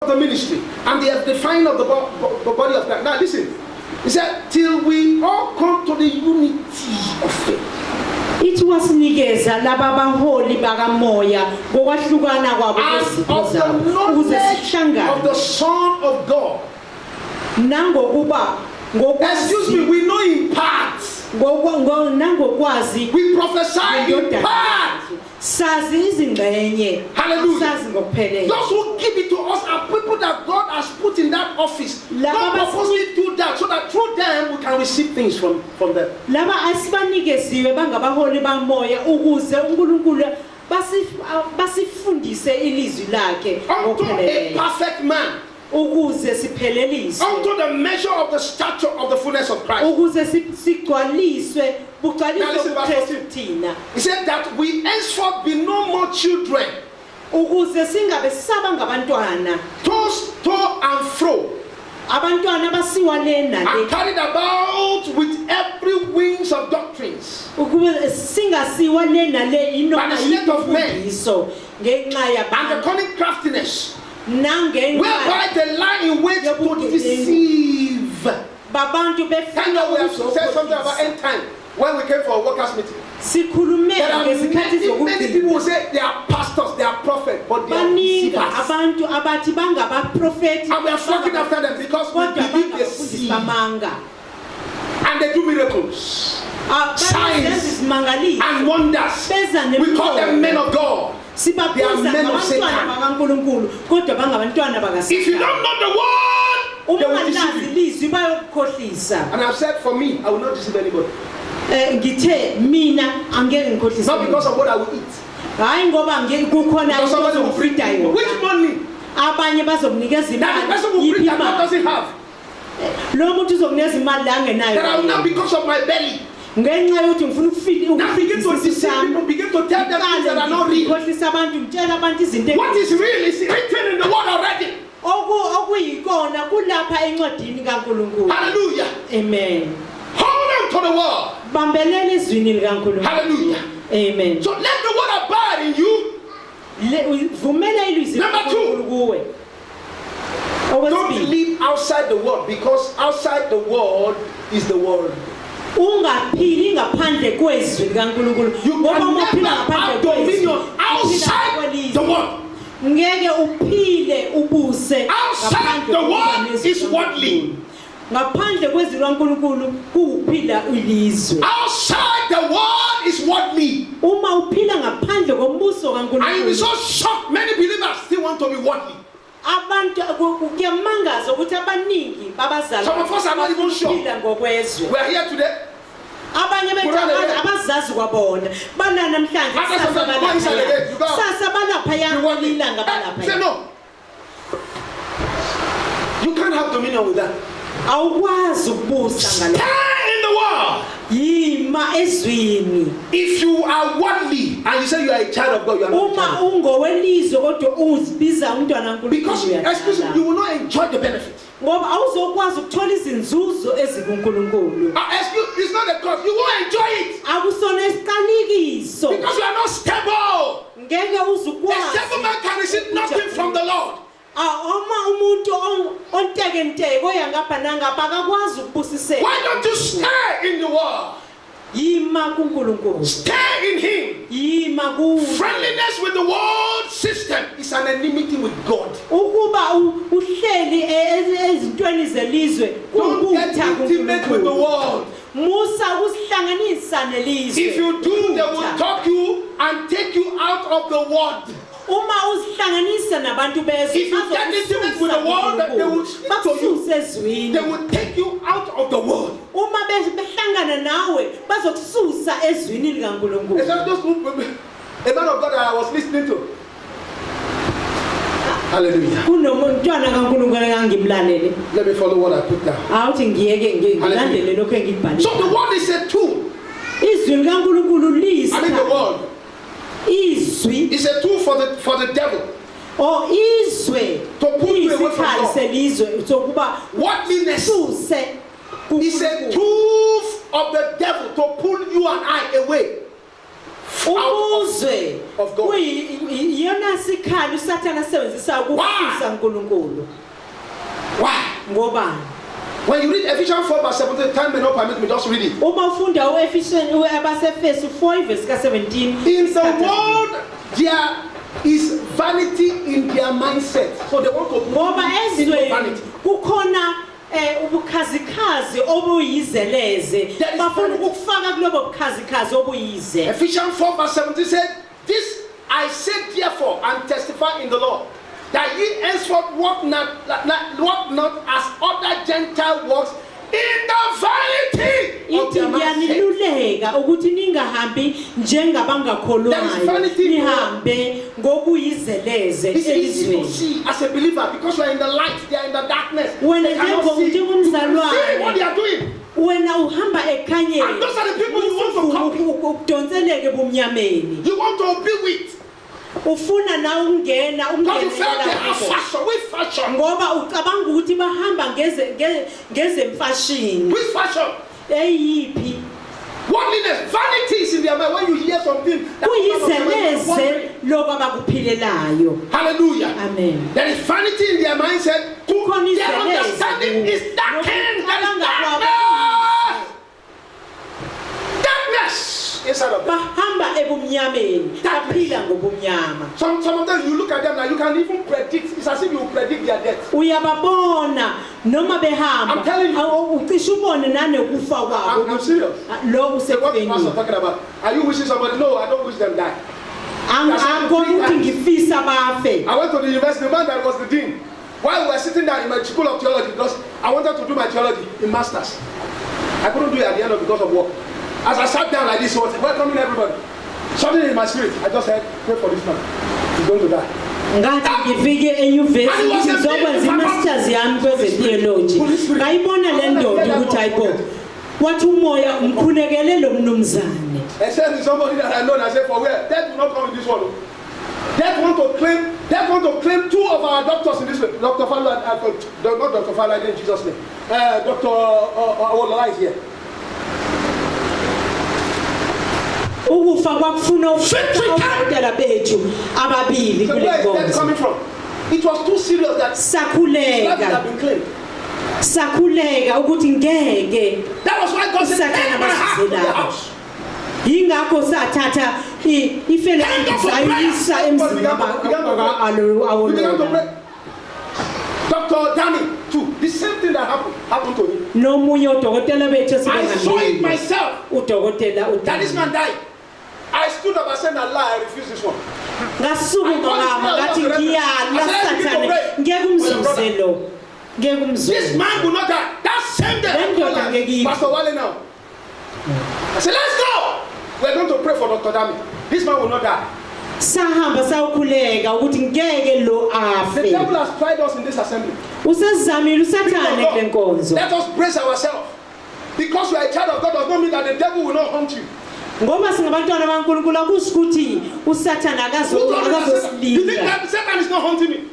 the ministry and the defining of the body of Christ. Now listen, he said, till we all come to the unity of faith. It was nigeza laba baholi bakamoya ngokwahlukana kwabo and of the knowledge of the Son of God. Nangokuba excuse me, we know in part. We prophesy in part. Hallelujah. Those who give it to us are people that God has put in that office. God purposely do that so that through them we can receive things from them. Unto a perfect man, unto the measure of the stature of the fullness of Christ. Now listen, verse 14. He said that we henceforth be no more children, tossed to and fro, and carried about with every winds of doctrines, by the spirit of men, and the cunning craftiness, whereby they lie in wait to deceive. Kind of, we have said something about end time when we came for a workers' meeting. There are many people who say they are pastors, they are prophets, but they are deceivers. And we are flocking after them because we believe they see. And they do miracles, signs, and wonders. We call them men of God. They are men of Satan. If you don't know the word, they will deceive you. And I've said, for me, I will not deceive anybody. Not because of what I will eat. Because somebody will bring me. Which money? That the person will bring that God doesn't have. That I will not because of my belly. Now begin to deceive people, begin to tell them things that are not real. What is real is written in the word already. Hallelujah. Amen. Hold on to the word. Hallelujah. Amen. So let the word abide in you. Number 2. Don't live outside the world, because outside the world is the world. You can never have dominion outside the world. Outside the world is worldly. Outside the world is worldly. And you'll be so shocked, many believers still want to be worldly. Some of us are not even sure. We are here today. Say no. You can't have dominion with that. Stay in the world. If you are worldly and you say you are a child of God, you are not a child of God. Because, excuse me, you will not enjoy the benefit. Excuse, it's not the cost. You won't enjoy it. Because you are not stable. A stable man can receive nothing from the Lord. Why don't you stay in the world? Stay in Him. Friendliness with the world system is an enmity with God. Don't get intimate with the world. If you do, they will talk you and take you out of the world. If you get intimate with the world, they will speak to you. They will take you out of the world. It's not those a man of God that I was listening to. Hallelujah. Let me follow what I put down. Hallelujah. So the world is a tool. I mean the world. It's a tool for the devil. To pull you away from God. Worldliness is a tool of the devil to pull you and I away out of God. iyona sikhali uSathane asebenzisa ukukhulisa uNkulunkulu. Why? Ngobani? When you read Ephesians 4 verse 17, time may not permit me, just read it. Uma ufunda abasefesu 4 verse ka17. In the world there is vanity in their mindset. So they want to ngoba into ezweni vanity. kukhona ubukhazikhazi obuyizeleze bafuna ukufaka kulobo bukhazikhazi obuyize. Ephesians 4 verse 17 said, "This I say therefore and testify in the Lord, that ye henceforth walk not as other Gentile walks in the vanity of their mindset." Ngiyaniluleka ukuthi ningahambi njengabangakholwayo, nihambe ngokuyizeleze It's easy to elizweni. see as a believer because you are in the light, they are in the darkness. Wena They cannot see what njengomzalwane they are doing. wena uhamba ekhanyeni, And those are the people you want to copy. ukudonseleke bumnyameni, You want to be with. ufuna na ungena Because you felt they have ungenela fashion. Which fashion? ngoba ucabanga ukuthi bahamba ngezemfashini Which fashion? eyiphi. Worldliness, vanity is in their mind when you hear something. Kuyizeleze lokho abakuphilelayo. Hallelujah. Amen. There is vanity in their mindset. Their understanding is darkened. There is darkness inside of them. Bahamba ebumnyameni, baphila ngobumnyama. Some of them, you look at them like you can even predict. It's as if you predict their death. Uyababona noma behamba. I'm telling you. Ucishe ubone nanekufa kwabo. I'm serious. Lo Say, what the usekufeni. pastor talking about? Are you wishing somebody? No, I don't wish them die. Angikoni ukuthi ngifisa bafe. I went to the university, the man that was the dean. While we were sitting there in my school of theology, because I wanted to do my theology in masters. I couldn't do it at the end of because of work. As I sat down like this, he was welcoming everybody. Suddenly in my spirit, I just said, pray for this man. He's going to die. Ngathi ngifike enyuvesi ngizokwenza imasters yami kwezetheology. Ngayibona le ndoda ukuthi ayibo. Wathi umoya umkhulekele lo mnumzane. I said to somebody that I know, and I said, for where? Death will not come in this one. Death want to claim two of our doctors in this way. Dr. Fala, not Dr. Fala in Jesus' name. Dr. Awola is here. Ukufa kwakufuna ukudala bethu ababili So kule where is that nkonzo. coming from? It was too serious that Sakhuleka. that had been claimed. Sakhuleka ukuthi ngeke. That was why God said, take my heart to the house. Yingakho sathatha ifele ayisa emzini alo. Dr. Danny too. The same thing that happened to him. nomunye udokotela bethu I saw it myself. udokotela That this man died. I stood up and said, Allah, I refuse this one. ngasukuma ngama ngathi ngiyala sathane ngeke umzuzelo ngeke This umzuzelo. man will not die. That same day, Then Dr. Ngegi- Pastor Wale now. I said, let's go. We're going to pray for Dr. Dami. This man will not die. Sahamba sawukhuleka ukuthi ngeke lo The afe. devil has tried us in this assembly. Usezamile usathane kule nkonzo. Let us brace ourselves. Because you are a child of God does not mean that the devil will not hunt you. Ngoba singabantwana baNkulunkulu akusho ukuthi usathana Who told you that Satan? You think akazosilinda. that Satan is not hunting me?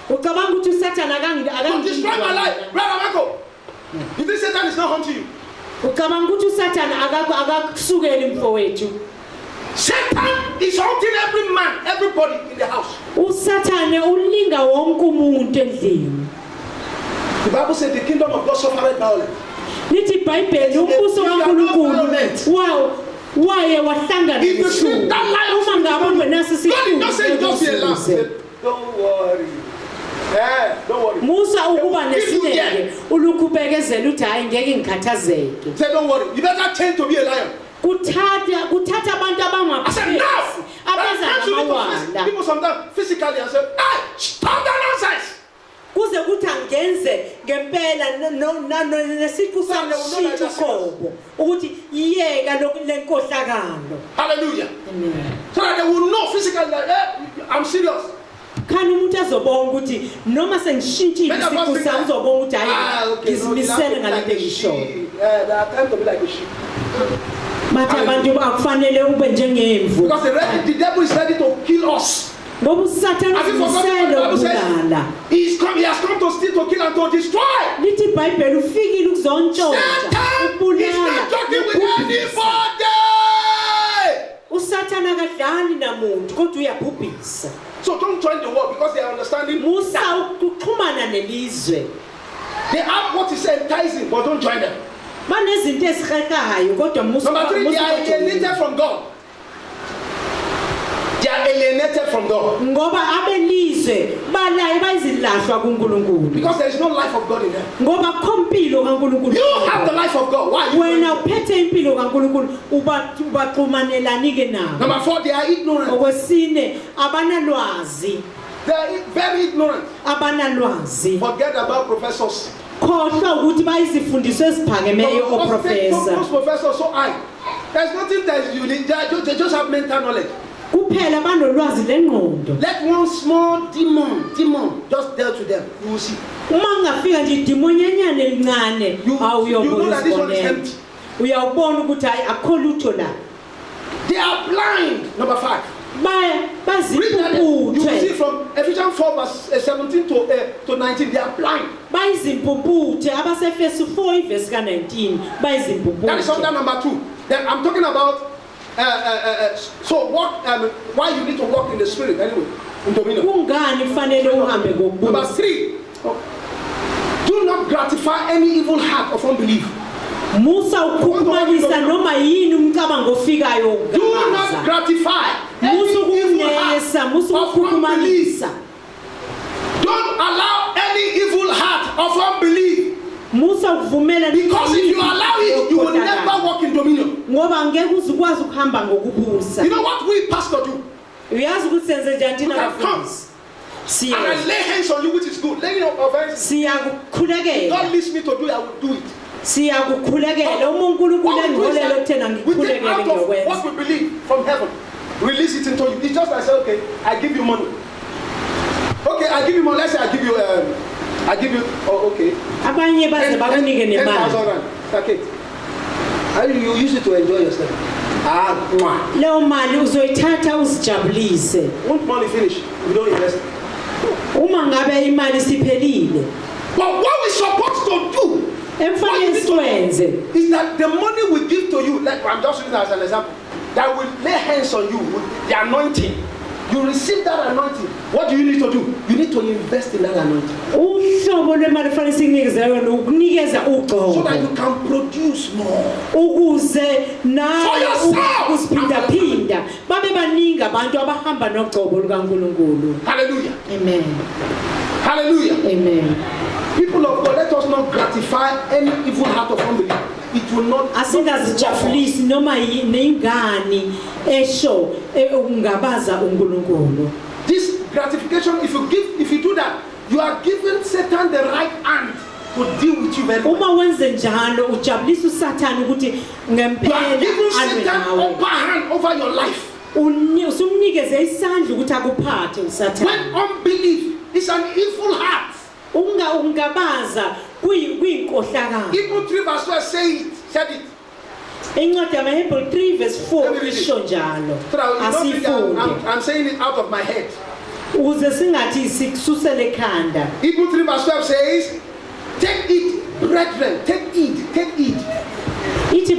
Ucabanga ukuthi usathana To destroy my life. akangidla. Brother Marco. You think Satan is not hunting you? Ucabanga ukuthi usathana akakusukeli mfowethu. Satan is hunting every man, everybody in the house. Usathane ulinga wonke umuntu endlini. The Bible said the kingdom of God suffered violence. Lithi iBhayibheli umbuso kaNkulunkulu waye wahlangana If you sleep that life, uma ngabe ungenaso God did not say just be a lamb. He said, don't worry. Don't worry. Musa ukuba He will give you nesineke there. ulukubhekezela uthi hayi ngeke ngikhathazeke. Say don't worry. You better change to be a lion. Kuthatha abantu I said abangaphesi now. abeza ngamawala People sometimes physically and say, hey, stop that nonsense. kuze kuthi angenze ngempela nesipho sami sishintshe uqobo ukuthi yiyeka lenkohlakalo. Hallelujah. So that they will know physically that I'm serious. Khani umuntu azobona ukuthi noma sengishintshile Many of us isipho think sami that, uzobona ukuthi hayi okay, no, you have ngizimisele to be ngalento like a engishoyo. sheep. There are times to be like a sheep. Bathi abantu akufanele ube njengemvu Because the devil is ready to kill us. ngoba usathane Have you forgotten uzimisele what the Bible ukubulala. says? He has come to steal, to kill, and to destroy. Lithi iBhayibheli ufikile ukuzontshontsha Satan is ukubulala not talking with anybody. usathana akadlali namuntu kodwa uyabhubhisa. So don't join the world because they are understanding. Musa ukuxhumana nelizwe. They have what is enticing, but don't join them. Banezinto ezihehayo kodwa musa. Number 3, they are alienated from God. They are alienated from God. Ngoba abelizwe balaye bayizilahlwa kuNkulunkulu. Because there is no life of God in them. Ngoba kompilo kaNkulunkulu. You have the life of God. Why? Wena uphethe impilo kaNkulunkulu ubaxhumanelani ke nawo. Number 4, they are ignorant. Okwesine abanalwazi. They are very ignorant. Abanalwazi. Forget about professors. Khohlwa ukuthi bayizifundiswe eziphakemeyo oprofessor. Most professors so high. There's nothing that is unique. They just have mental knowledge. Kuphela banolwazi lengqondo. Let one small demon just deal to them. You will see. Uma ngafika nje idimonyenyane elincane awuyobona empty. Uyawubona ukuthi akho lutho la. They are blind. Number 5. You see from Ephesians 4 verse 17 to 19, they are blind. Bayizimpuputhe abasefesu 4 verse ka 19 bayizimpuputhe. That is under number 2. Then I'm talking about so what why you need to walk in the spirit anyway in dominion. Kungani kufanele uhambe ngokubuza. Number 3. Do not gratify any evil heart of unbelief. Musa ukukhumanisa noma yini umcabango ofikayo ukugaza. Do not gratify Musa ukunesa, Musa ukukhumanisa. Don't allow any evil heart of unbelief. Musa uvumela because if you allow it, you will never walk in dominion. Ngoba ngeke uzukwazi ukuhamba ngokubusa. You know what we pastor do? Uyazi ukuthi senze njani thina bafundisi. And I lay hands on you, which is good. Laying of hands. Siyakukhulekela. God leads me to do it, I will do it. Siyakukhulekela uNkulunkulu engiholele ukuthena ngikukhulekele ngokwenza. What we believe from heaven, release it into you. It's just like I say, okay, I give you money. Okay, I give you money. Let's say I give you okay. Abanye baze bakunike nemali. 10,000 rand. Okay. You use it to enjoy yourself. Leyo mali uzoyithatha uzijabulise. Once money finish, you don't invest. Uma ngabe imali siphelile. But what we supposed to do is that the money we give to you, like I'm just using as an example, that will lay hands on you with the anointing. You receive that anointing. What do you need to do? You need to invest in that anointing. So that you can produce more. For yourself. Hallelujah. Amen. Hallelujah. Amen. People of God, let us not gratify any evil heart of unbelief. It will not. This gratification, if you do that, you are giving Satan the right hand to deal with you very well. You are giving Satan upper hand over your life. When unbelief is an evil heart. Hebrews 3 verse 12 said it. Hebrews 3 verse 4 I'm saying it out of my head. Hebrews 3 verse 12 says, take heed, brethren, take heed. Let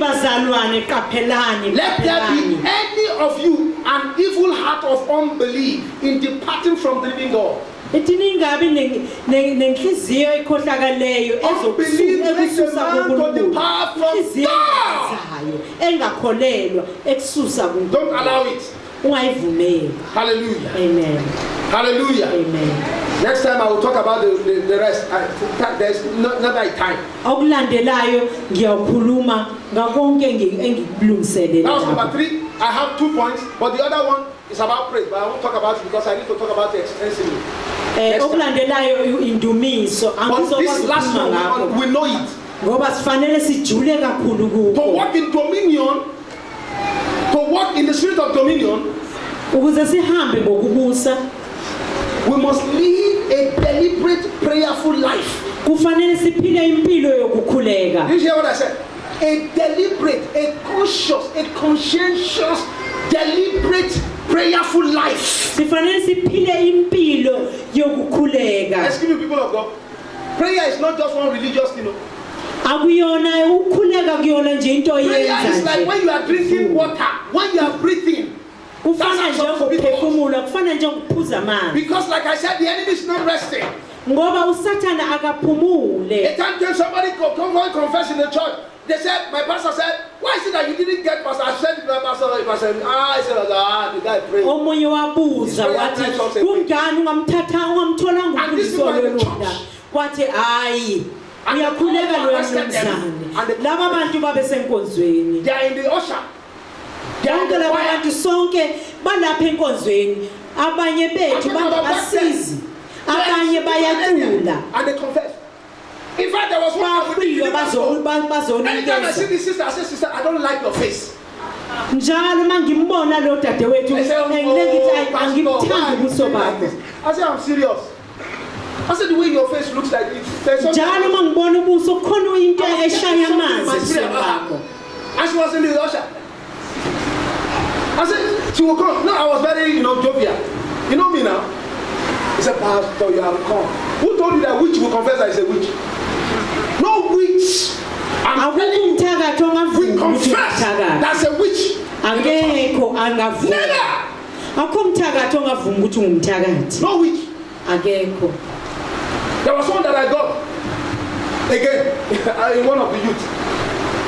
there be any of you an evil heart of unbelief in departing from the living God. Unbelief makes a man to depart from God. Don't allow it. Hallelujah. Amen. Hallelujah. Amen. Next time I will talk about the rest. There's never a time. That was number 3. I have 2 points, but the other one is about praise. But I won't talk about it because I need to talk about it extensively. But this last one, we know it. To walk in dominion, to walk in the spirit of dominion, we must live a deliberate, prayerful life. Did you hear what I said? A deliberate, a conscious, a conscientious, deliberate, prayerful life. Excuse me, people of God. Prayer is not just one religious thing. akuyona ukukhuleka kuyona nje into Prayer is oyenza like when you are drinking water, when you are breathing. kufana nje ukuphefumula kufana nje ukuphuza amanzi Because like I said, the enemy is not resting. ngoba usathana akaphumule. A time came, somebody come and confess in the church. They said, my pastor said, why is it that you didn't get pastor? I said to my pastor, I said, the guy prayed. Omunye wabuza wathi kungani ungamthatha ungamthola ngumfundisi olulula wathi hayi uyakhuleka lo yamzane laba bantu babe senkonzweni They are in the usher. bonke laba bantu sonke balapha enkonzweni abanye bethu bangabasizi abanye bayacula and they confess. In fact, there was one anytime I see this sister, I say, sister, I don't like your face. njalo mangimbona lo dadewethu ngilekithi angimthandi ubuso bakho. I say, I'm serious. I said, the way your face looks like it. njalo mangibona ubuso khona into eshaya amanzi ebusweni bakho. And she was in the usher. I said, she will come. No, I was very, jovial. You know me now? He said, Pastor, you have come. Who told you that witch will confess that is a witch? No witch. We confess that's a witch. Never. No witch. There was one that I got again in one of the youth,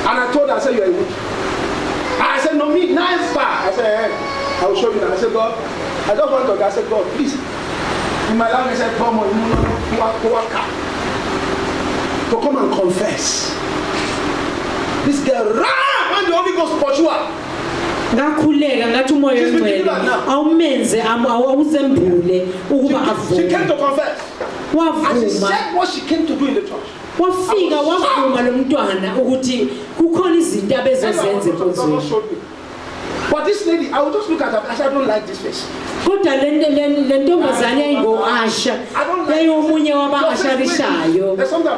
and I told her, I said, you're a witch. I said, no, me, nice bar. I said, hey, I will show you that. I said, God, I just want to. I said, God, please. In my language, I said, come on, to come and confess. This girl ran when the Holy Ghost pursued her. ngakhuleka ngathi umoya ongcwele awumenze awuzembule ukuba avume. She came to confess. And she said what she came to do in the church. wafika wavuma lo mntwana ukuthi kukhona izinto abezozenza enkonzweni. But this lady, I would just look at her. I said, I don't like this face. Kodwa le ntombazane yayingo-Asha yayomunye waba-asharishayo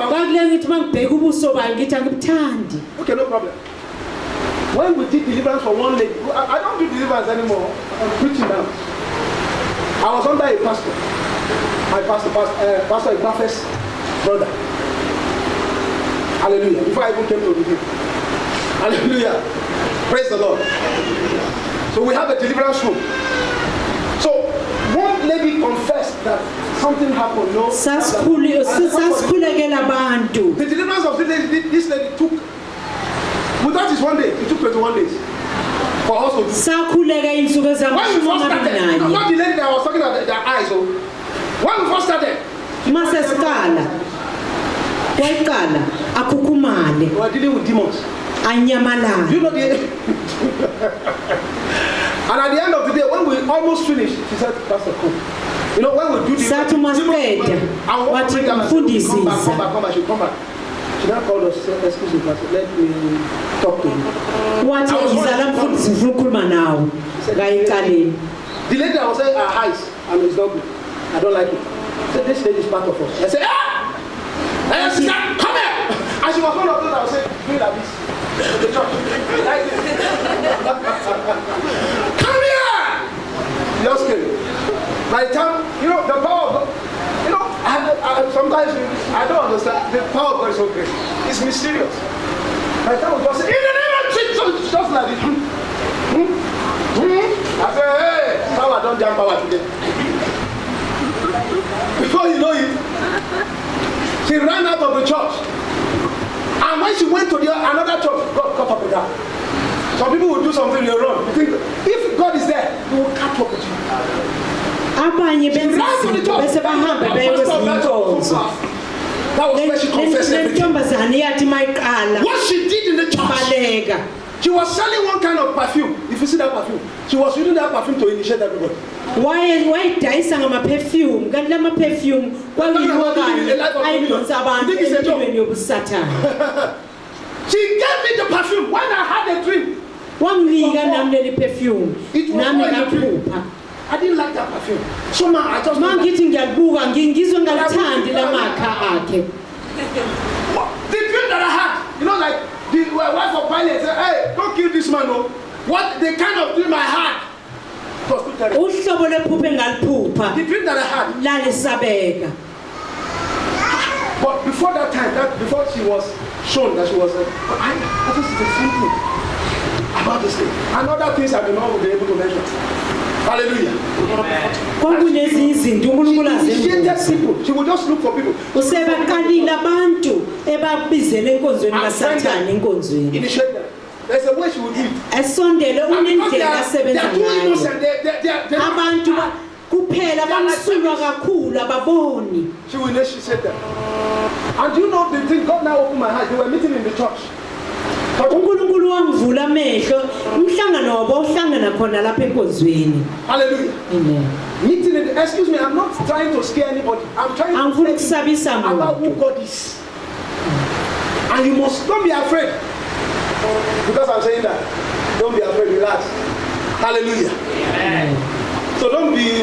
kwakule ngithi mangibheka ubuso bayo ngithi angikuthandi. Okay, no problem. When we did deliverance for one lady, I don't do deliverance anymore. I'm preaching now. I was under a pastor. My pastor is Buffett's brother. Hallelujah. Before I even came to him. Hallelujah. Praise the Lord. So we have a deliverance room. So one lady confessed that something happened. No. The deliverance of this lady took. Without this one day, it took 21 days for us to do. When we first started, not the lady that I was talking about their eyes. So when we first started, we were dealing with demons. You know and at the end of the day, when we almost finished, she said, Pastor, come. You know, when we do the I want to bring them and come back, she'll come back. She now called us, said, excuse me, Pastor, let me talk to you. The lady I was saying, her eyes, and it's not good. I don't like it. I said, this lady is part of us. I said, ah! And she said, come here! And she was one of those that was saying, do like this. The church. Like this. Come here! Just kidding. By the time, the power of God, I sometimes I don't understand. The power of God is so great. It's mysterious. By the time we just say, in the name of Jesus, just like this. I say, hey, power don't jump power today. Before you know it, she ran out of the church. And when she went to another church, God caught up with her. Some people will do something you're wrong. You think if God is there, He will catch up with you. That was where she confessed everything. What she did in the church, she was selling one kind of perfume. If you see that perfume, she was using that perfume to initiate everybody. Why dancing on my perfume? Got my perfume. Why you I don't She gave me the perfume when I had a dream. One week I named the perfume. It was not a dream. I didn't like that perfume. So man, I just getting that book and getting that hand in the market. The dream that I had, like the wife of Pilate said, hey, don't kill this man. No. What the kind of dream I had was too terrible. The dream that I had. But before that time, before she was shown that she was, I just said something about this thing. And other things I may not be able to mention. Hallelujah. She will just look for people. Initiate them. There's a way she will do it. And because they are too innocent, they she will initiate them. And you know the thing, God now opened my eyes. They were meeting in the church. Hallelujah. Meeting in the, excuse me, I'm not trying to scare anybody. I'm trying to tell you about who God is. And you must don't be afraid. Because I'm saying that. Don't be afraid, relax. Hallelujah. Amen. So don't be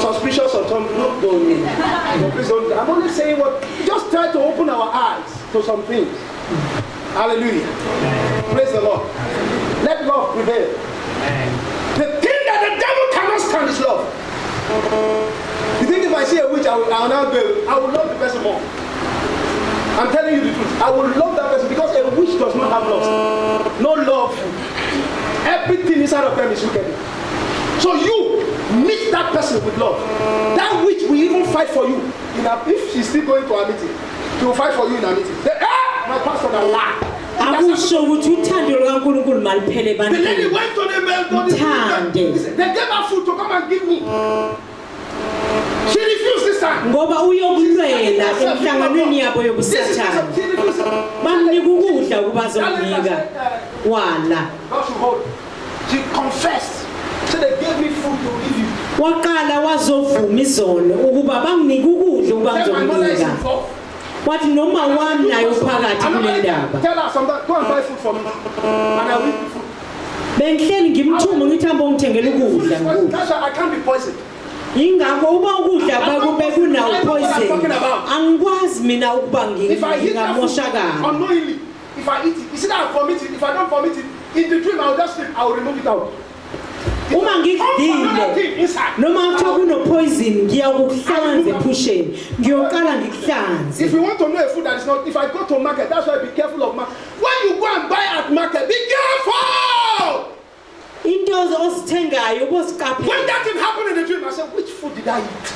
suspicious or something. No, please don't. I'm only saying what, just try to open our eyes to some things. Hallelujah. Praise the Lord. Let love prevail. The thing that the devil cannot stand is love. You think if I see a witch, I will now go, I will love the person more. I'm telling you the truth. I will love that person because a witch does not have love. No love. Everything inside of them is wicked. So you meet that person with love. That witch will even fight for you. If she's still going to a meeting, she will fight for you in a meeting. Say, my pastor can lie. The lady went to the they gave her food to come and give me. She refused this time. She confessed. So they gave me food to give you. What no one I was tell her something, go and buy food for me. And I will eat the food. That's why I can't be poisoned. If I eat that food unknowingly, if I eat it, you see that I vomit it. If I don't vomit it, in the dream I will just sleep, I will remove it out. No matter no poison, if you want to know a food that is not, if I go to market, that's why be careful of market. When you go and buy at market, be careful. When that thing happened in the dream, I said, which food did I eat?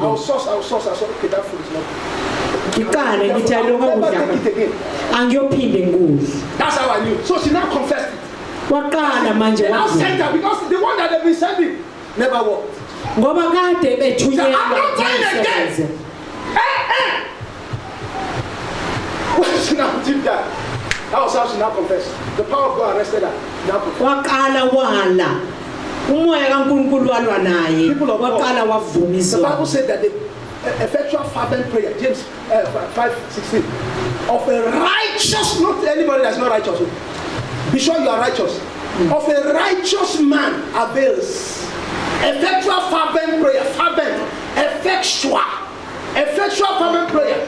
I will source. I said, okay, that food is not good. That's how I knew. So she now confessed it. They now sent her because the one that they've been sending never worked. I'm not going again. Well, she now did that. That was how she now confessed. The power of God arrested her. Now confessed. People of God. The Bible said that the effectual fervent prayer, James 5:16, of a righteous, not anybody that's not righteous. Be sure you are righteous. Of a righteous man avails. Effectual fervent prayer, fervent, effectual fervent prayer.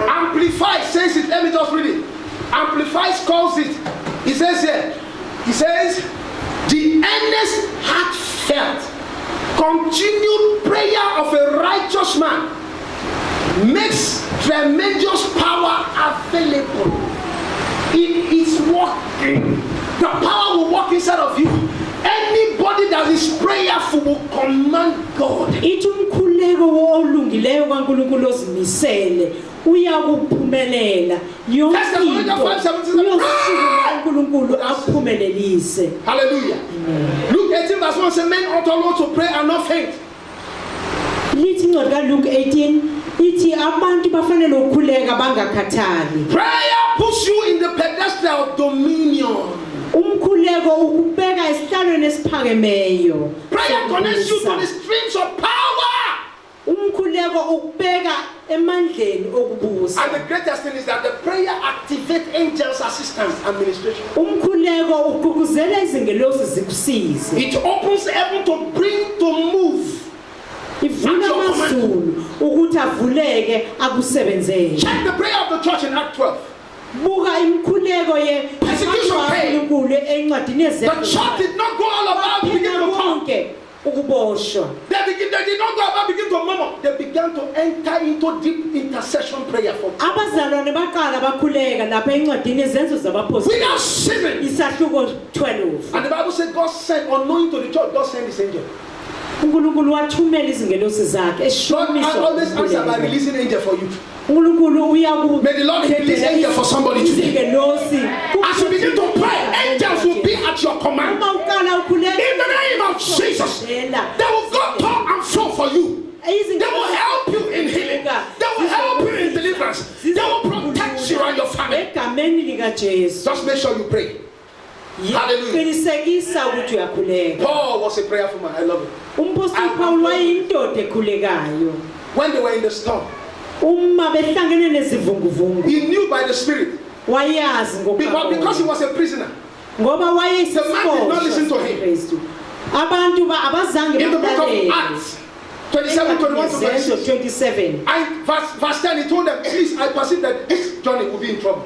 Amplified says it. Let me just read it. Amplified calls it. He says here. He says, the earnest, heartfelt, continued prayer of a righteous man makes tremendous power available. It is working. The power will work inside of you. Anybody that is prayerful will command God. Hallelujah. Luke 18 verse 1 says, men ought alone to pray and not faint. Luke 18. Prayer puts you in the pedestal of dominion. Prayer connects you to the streams of power. And the greatest thing is that the prayer activates angels' assistance and ministration. It opens heaven to bring to move. Check the prayer of the church in Act 12. Persecution came. The church did not go all about to begin to talk. They did not go about begin to murmur. They began to enter into deep intercession prayer for abazalwane baqala bakhuleka lapha encwadini ezenzo zabapostoli without ceasing. isahluko 12. And the Bible said God sent, unknowing to the church, God sent his angel. uNkulunkulu wathumela izingelosi zakhe God always answer by releasing angel for you. uNkulunkulu uyaku May the Lord release angel for somebody today. As you begin to pray, angels will be at your command. uma uqala ukhuleka In the name of Jesus, they will go to and fro for you. They will help you in healing. They will help you in deliverance. They will protect you and your family. egameni lika Jesu. Just make sure you pray. Hallelujah. qinisekisa ukuthi uyakhuleka. Paul was a prayerful man. I love it. Umpostoli Paul wayindoda ekhulekayo. When they were in the storm, uma behlangene nezivunguvungu he knew by the Spirit. wayazi Because he was a prisoner. ngoba The man did not listen to him. abantu abazange In the book of Acts 27, 21 to 26. 27 And verse 10, he told them, please, I perceive that this journey will be in trouble.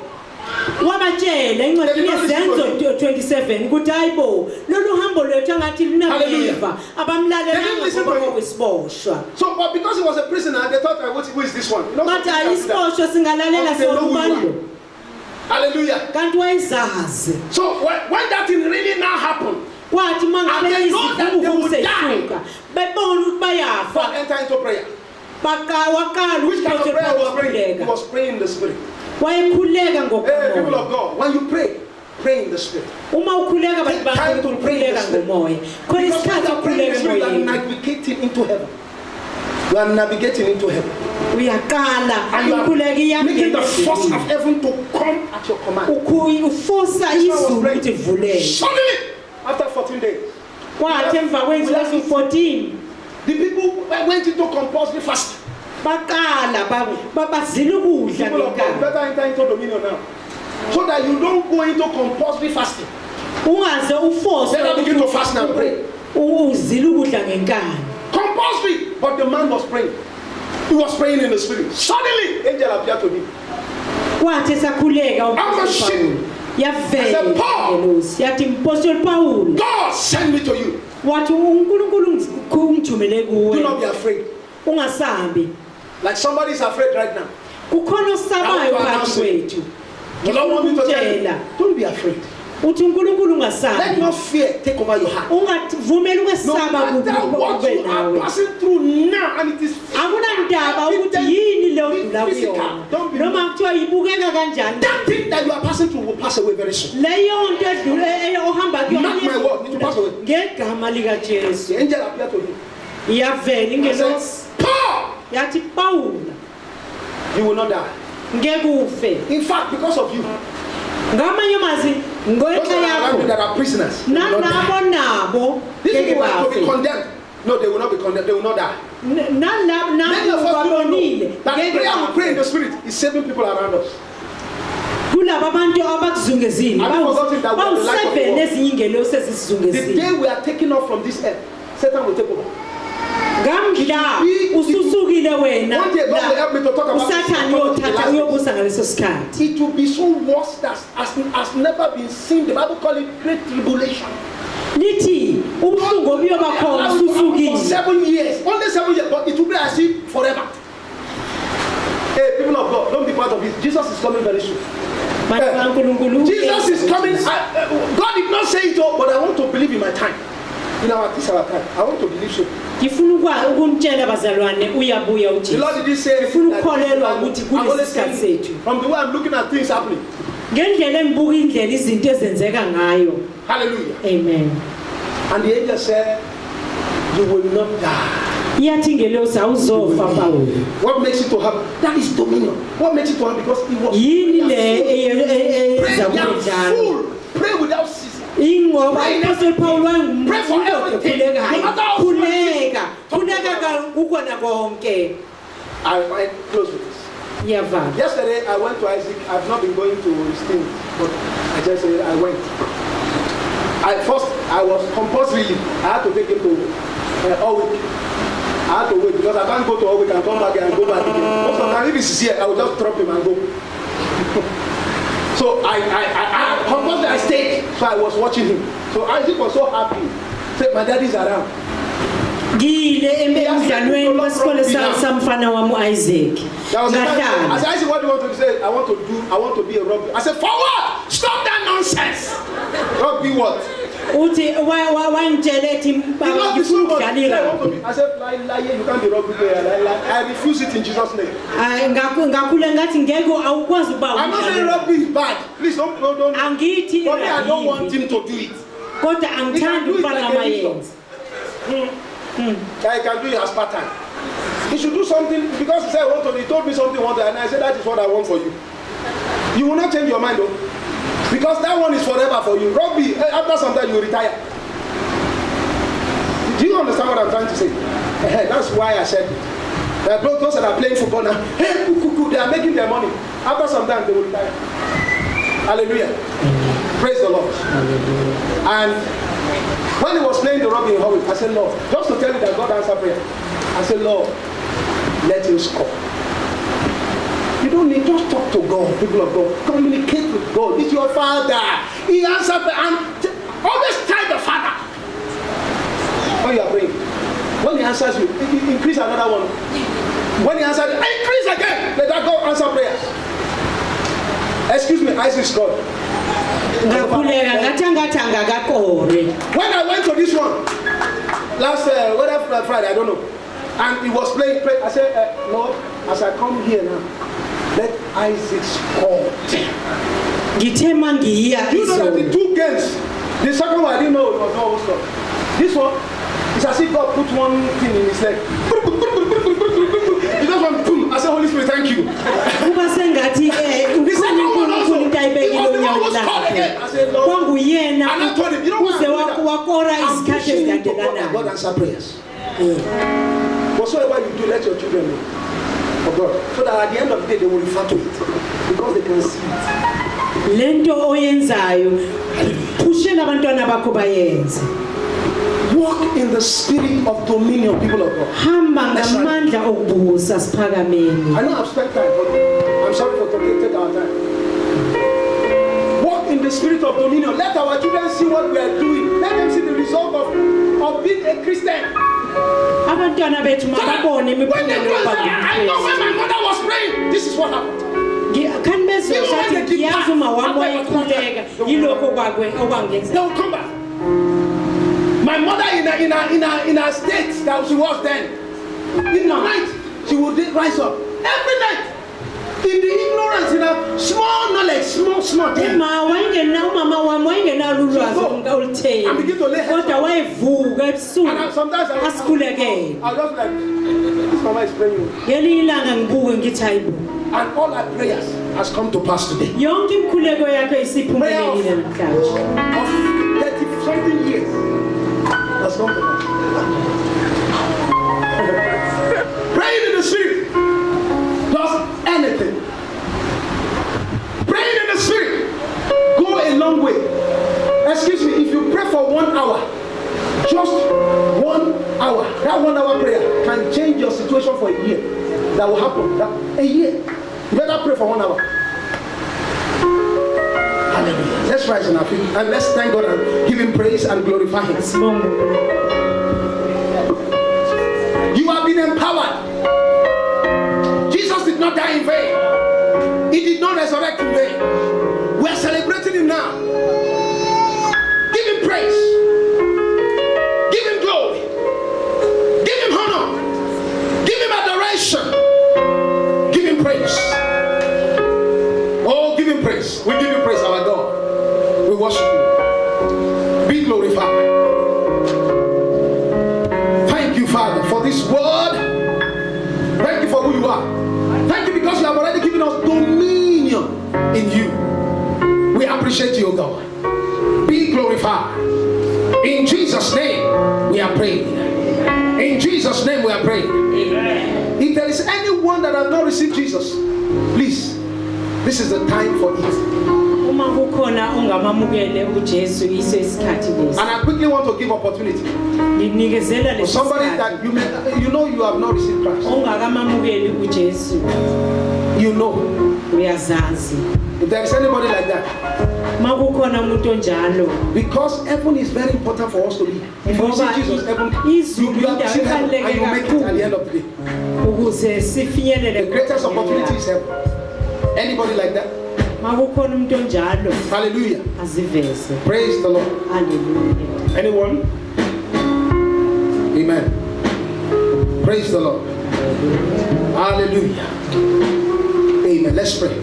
wabatshela encwadini yezenzo 27 ukuthi hayibo lolu hambo lwethu angathi linameva abamlalelanga ngoba kwesiboshwa. So but because he was a prisoner, they thought, who is this one? Bathi ayisiboshwa singalalela sokubandlo. Hallelujah. Kanti wayezazi. So when that thing really now happened, kwathi mangabe izivunguvungu seyisuka bebona ukuthi bayafa enter into prayer. Waqala Which kind of prayer was praying? He was praying in the Spirit. wayekhuleka Hey, people ngokumoya. of God, when you pray, pray in the Spirit. Uma ukhuleka abantu Time to pray in the bakhuleka Spirit. ngomoya. Khona Because when isikhathi you are praying in the Spirit, you are ukhuleka emoyeni. navigating into heaven. You are navigating into heaven. Uyaqala And you ukhuleka are making the iyangena. force of heaven to come at your command. Ufosa izulu ukuthi vuleke. Suddenly, after 14 days, Kwathi emva kwensuku 14 the people went into compulsory fasting. baqala bazila ukudla People of God, ngenkani. better enter into dominion now. So that you don't go into compulsory fasting. Ungaze uforce Better begin to fast now and pray. uzila ukudla ngenkani. Compulsory, but the man was praying. He was praying in the Spirit. Suddenly, angel appeared to him. Kwathi esakhuleka Paul. yavela ingelosi yathi mpostoli Paul God send me to you. wathi uNkulunkulu ungithumele Do kuwe not be afraid. ungasabi. Like somebody is afraid right now. Kukhona osabayo phakathi kwethu. You don't want me to tell you. Don't be afraid. Uthi uNkulunkulu Let ungasabi. not fear take over your heart. Ungavumeli No ukwesaba matter what kube you are nawe. passing through now, and it is Akunandaba ukuthi yini leyo ndula kuyona. Noma kuthiwa ibukeka kanjani. that thing that you are passing through will pass away very soon. Leyo nto edlule ohamba Mark my word, it will pass away. ngegama lika Jesu. The angel appeared to him. Yavela He said, ingelosi Paul, yathi Paul you will not die. ngeke ufe. In fact, because of you, Ngamanye mazi those ngoyeka that are around you yakho that are prisoners, they will not die. nalabo nabo These ngeke people are to be bafe. condemned. No, they will not be condemned. They will not die. Nalabo Many of us don't know babonile that ngeke prayer we pray in bafe. the Spirit is saving people around us. Kulabo abantu abakuzungezile Have you forgotten that we are the light of the bawusebele world? ezinyengelosi The ezisizungezile. day we are taken off from this earth, Satan will take over. Ngamhla ususukile wena One day God will help me to talk about usathani uyothatha uyobusa ngaleso sikhathi. it will be so worse that has never been seen. The Bible calls it great tribulation. Lithi ubuhlungu obuyoba khona For ususukile. 7 years, only 7 years, but it will be as if forever. Hey, people of God, don't be part of it. Jesus is coming very soon. Bantu kaNkulunkulu. Jesus is coming. God did not say it all, but I want to believe in my time. In our this our time, I want to believe so. Ngifuna ukumtshela bazalwane uyabuya The uJesu. Lord did say Ngifuna ukukholelwa ukuthi I'm kulesi always sikhathi saying, sethu. from the way I'm looking at things happening. Ngendlela engibuka indlela izinto ezenzeka ngayo. Hallelujah. Amen. And the angel said, you will not die. Yathi ingelosi awuzofa Paul. What makes it to happen? That is dominion. What makes it to happen? Because it was Yini le pray ezakunjalo. full. Pray without ceasing. Ingoba uPostoli Paul Pray for everything. No matter how khuleka ukona konke. I might close with this. Yava. Yesterday I went to Isaac. I've not been going to his thing, but I just said I went. First I was compulsorily. I had to take him to all week. I had to wait because I can't go to all week and come back and go back again. Most of the time, if he's here, I will just drop him and go. So compulsorily I stayed. So I was watching him. So Isaac was so happy. Said, my daddy's around. ngile emdlalweni wesikole samfana wami Isaac. I said, what do you want to say? I want to be a rugby. I said, for what? Stop that nonsense. Rugby what? Uthi wangitshelethi baba ngifuna ukudlalika. I said, you can't be rugby player. I refuse it in Jesus' name. Ngakhule ngathi ngeke awukwazi ukuba. I'm not saying rugby is bad. Please don't. Angithi for me, I don't want him to do it. Kodwa angithandi ukufana amayenzi. I can do it as part-time. He should do something because he said he told me something one day and I said that is what I want for you. You will not change your mind though. Because that one is forever for you. Rugby, after some time you retire. Do you understand what I'm trying to say? That's why I said it. There are those that are playing football now. Hey, they are making their money. After some time they will retire. Hallelujah. Praise the Lord. Hallelujah. And when he was playing the rugby in Hollywood, I said, Lord, just to tell you that God answered prayer. I said, Lord, let him score. You don't need, just talk to God, people of God. Communicate with God. It's your Father. He answered prayer. And always tell the Father when you are praying. When he answers you, increase another one. When he answers, increase again. Let that God answer prayers. Excuse me, Isaac's God. When I went to this one last Friday, I don't know, and he was playing. I said, Lord, as I come here now, let Isaac score. You know that the two games, the second one I didn't know it was not score. This one, it's as if God put one thing in his leg. He just went boom. I said, Holy Spirit, thank you. The second one also. I said, Lord. And I told him, you know what? I'm pushing you to God and God answer prayers. Whatsoever you do, let your children know for God. So that at the end of the day, they will refer to it. Because they can see it. Lento oyenzayo pushela abantwana bakho bayenze. Walk in the spirit of dominion, people of God. Hamba ngamandla okubusa siphakameni. I know I've spent time, but I'm sorry for taking our time. Walk in the spirit of dominion. Let our children see what we are doing. Let them see the result of being a Christian. Abantwana bethu mababone imiphumela yokubana. I know when my mother was praying, this is what happened. Kan bezwe sathi ngiyazi uma wami wayekhuleka yiloko kwakwe okwangenza. They'll come back. My mother in a state that she was then. In the night, she would rise up. Every night. In the ignorance, in a small knowledge, small thing. And begin to lay hands on her. And sometimes I'll just like, this mama is praying. And all our prayers has come to pass today. Prayer of 30-something years. Praying in the spirit does anything. Praying in the spirit go a long way. Excuse me, if you pray for 1 hour, just 1 hour, that 1 hour prayer can change your situation for a year. That will happen. A year. You better pray for 1 hour. Hallelujah. Let's rise on our feet and let's thank God and give him praise and glorify him. You have been empowered. Jesus did not die in vain. He did not resurrect in vain. We are celebrating him now. Give him praise. Give him glory. Give him honor. Give him adoration. Give him praise. Oh, give him praise. We give him praise, our God. We worship you. Be glorified. Thank you, Father, for this word. Thank you for who you are. Thank you because you have already given us dominion in you. We appreciate you, God. Be glorified. In Jesus' name, we are praying. In Jesus' name, we are praying. Amen. If there is anyone that has not received Jesus, please, this is the time for it. And I quickly want to give opportunity for somebody that you know you have not received Christ. You know. Uyazazi. If there is anybody like that. Makukhona umuntu onjalo. Because heaven is very important for us to be. If you see Jesus, heaven, you have seen heaven and you make it at the end of the day. The greatest opportunity is heaven. Anybody like that? Hallelujah. Praise the Lord. Hallelujah. Anyone? Amen. Praise the Lord. Hallelujah. Amen. Let's pray.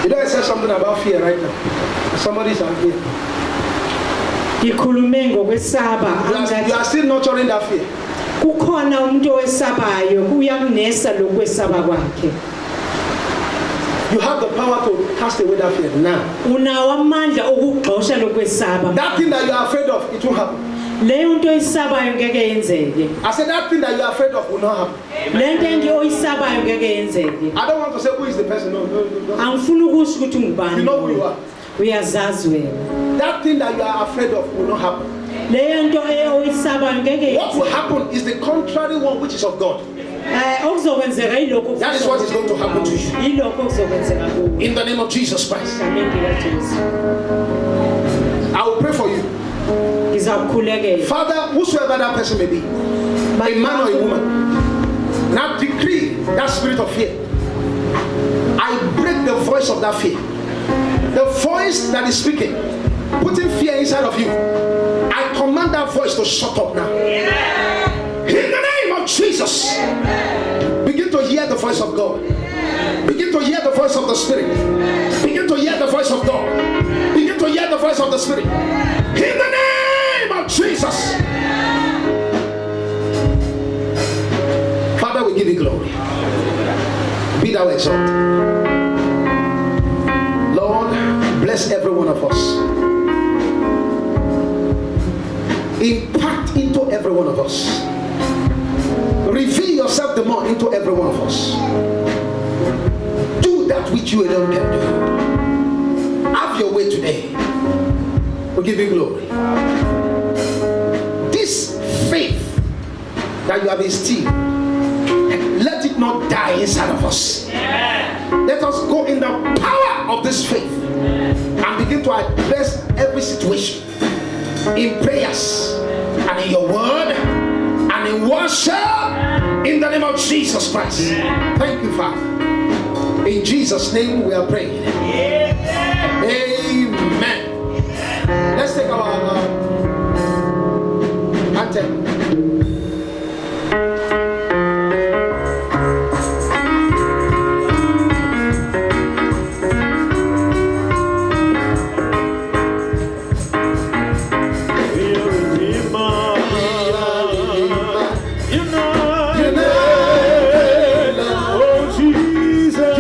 You know, I said something about fear right now. Somebody's out here. You are still nurturing that fear. You have the power to cast away that fear now. That thing that you are afraid of, it won't happen. I said that thing that you are afraid of will not happen. I don't want to say who is the person. No. You know who you are. That thing that you are afraid of will not happen. What will happen is the contrary one, which is of God. That is what is going to happen to you. In the name of Jesus Christ. I will pray for you. Father, whosoever that person may be, a man or a woman, and I decree that spirit of fear. I break the voice of that fear. The voice that is speaking, putting fear inside of you. I command that voice to shut up now. In the name of Jesus. Begin to hear the voice of God. Begin to hear the voice of the Spirit. Begin to hear the voice of God. Begin to hear the voice of the Spirit. In the name of Jesus. Father, we give you glory. Be thou exalted. Lord, bless every one of us. Impact into every one of us. Reveal yourself the more into every one of us. Do that which you alone can do. Have your way today. We give you glory. This faith that you have instilled, let it not die inside of us. Let us go in the power of this faith and begin to address every situation in prayers and in your word and in worship in the name of Jesus Christ. Thank you, Father. In Jesus' name we are praying. Amen. Let's take our anthem. Jesus,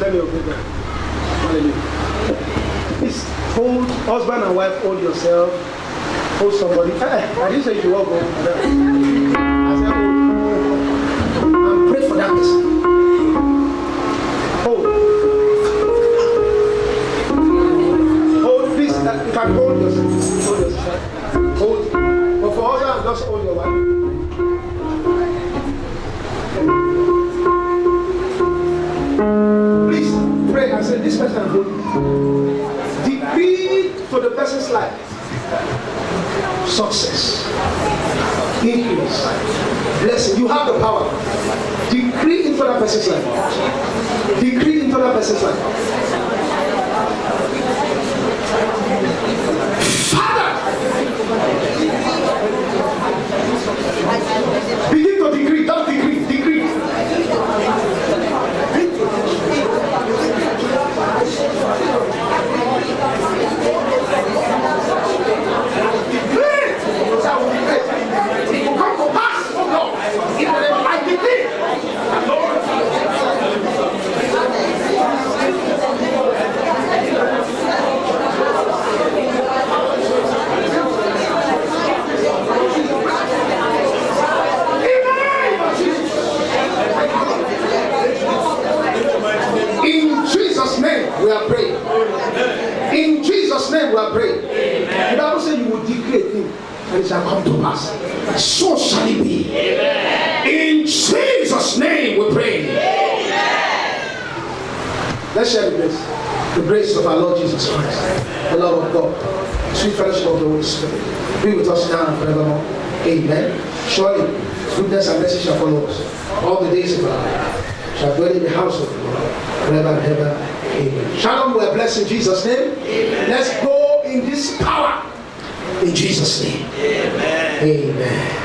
tell your brother. Hallelujah. Please hold, husband and wife, hold yourself. Hold somebody. I didn't say you walk over. I said hold. And pray for that person. Hold. Hold, please. You can hold yourself. Hold yourself. Hold. But for husband, just hold your wife. Please pray and say, this person hold. Decree for the person's life. Success, increase, blessing. You have the power. Decree into that person's life. Decree into that person's life. Father, begin to decree. Don't decree. Decree. In Jesus' name we are praying. In Jesus' name we are praying. The Bible says you will decree a thing and it shall come to pass. So shall it be. In Jesus' name we pray. Let's share the grace. The grace of our Lord Jesus Christ, the love of God, sweet fellowship of the Holy Spirit, be with us now and forevermore. Amen. Surely goodness and mercy shall follow us all the days of our life. Shall dwell in the house of the Lord forever and ever. Amen. Shalom, we are blessed in Jesus' name. Amen. Let's go in this power. In Jesus' name. Amen. Amen.